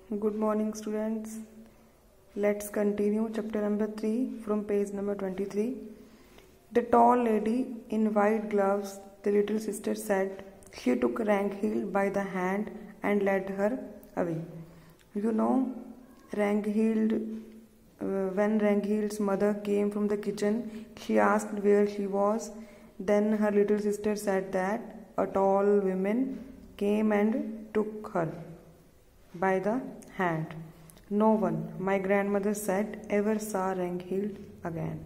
Good morning, students. Let's continue chapter number 3 from page number 23. The tall lady in white gloves, the little sister said. She took Ragnhild by the hand and led her away. You know, Ragnhild, when Ragnhild's mother came from the kitchen, she asked where she was. Then her little sister said that a tall woman came and took her by the hand. No one, my grandmother said, ever saw Ragnhild again.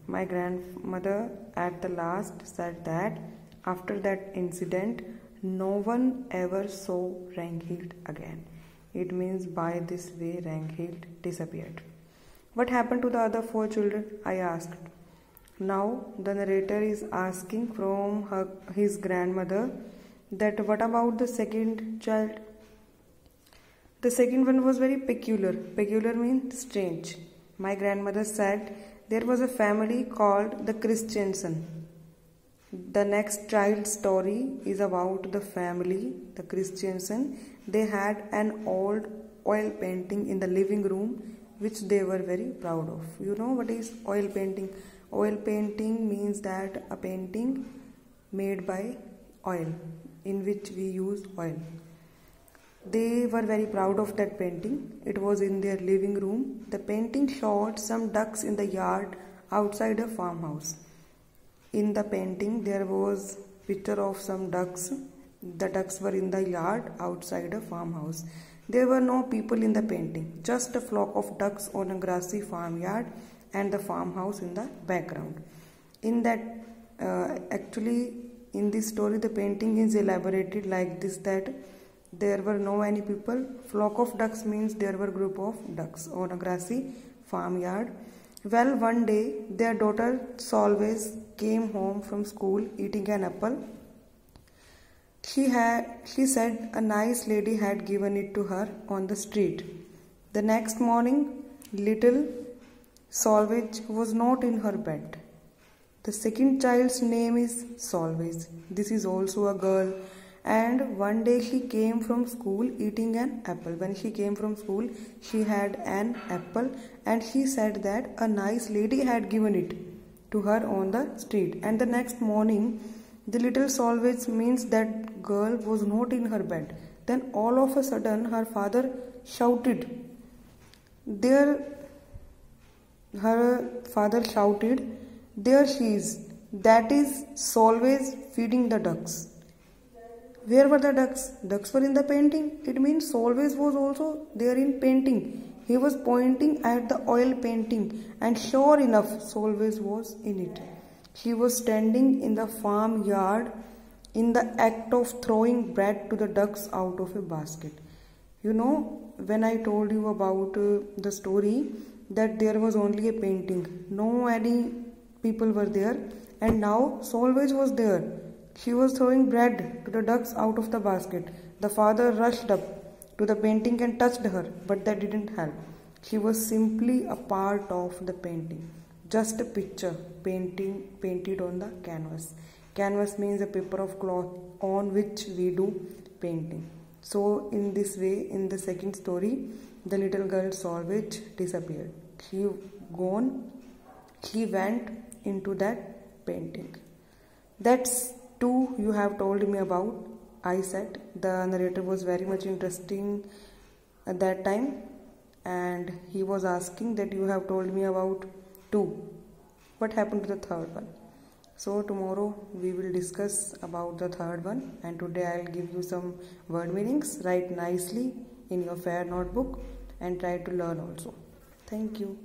My grandmother at the last said that after that incident, no one ever saw Ragnhild again. It means by this way Ragnhild disappeared. What happened to the other 4 children? I asked. Now the narrator is asking from his grandmother that what about the second child? The second one was very peculiar. Peculiar means strange. My grandmother said there was a family called the Christiansen. The next child's story is about the family, the Christiansen. They had an old oil painting in the living room which they were very proud of. You know what is oil painting? Oil painting means that a painting made by oil, in which we use oil. They were very proud of that painting. It was in their living room. The painting showed some ducks in the yard outside a farmhouse. In the painting there was picture of some ducks. The ducks were in the yard outside a farmhouse. There were no people in the painting, just a flock of ducks on a grassy farmyard and the farmhouse in the background. In that, actually in this story the painting is elaborated like this, that there were no any people. Flock of ducks means there were group of ducks on a grassy farmyard. Well, one day their daughter Solveig came home from school eating an apple. She said a nice lady had given it to her on the street. The next morning, little Solveig was not in her bed. The second child's name is Solveig. This is also a girl. And one day she came from school eating an apple. When she came from school, she had an apple and she said that a nice lady had given it to her on the street. And the next morning, the little Solveig means that girl was not in her bed. Then all of a sudden her father shouted. Her father shouted, there she is. That is Solveig feeding the ducks. Where were the ducks? Ducks were in the painting. It means Solveig was also there in painting. He was pointing at the oil painting and sure enough Solveig was in it. She was standing in the farmyard in the act of throwing bread to the ducks out of a basket. You know, when I told you about the story that there was only a painting, no any people were there, and now Solveig was there. She was throwing bread to the ducks out of the basket. The father rushed up to the painting and touched her, but that didn't help. She was simply a part of the painting. Just a picture painted on the canvas. Canvas means a paper of cloth on which we do painting. So in this way, in the second story, the little girl Solveig disappeared. She went into that painting. That's 2 you have told me about. I said the narrator was very much interesting at that time and he was asking that you have told me about 2. What happened to the third one? So tomorrow we will discuss about the third one, and today I will give you some word meanings. Write nicely in your fair notebook and try to learn also. Thank you.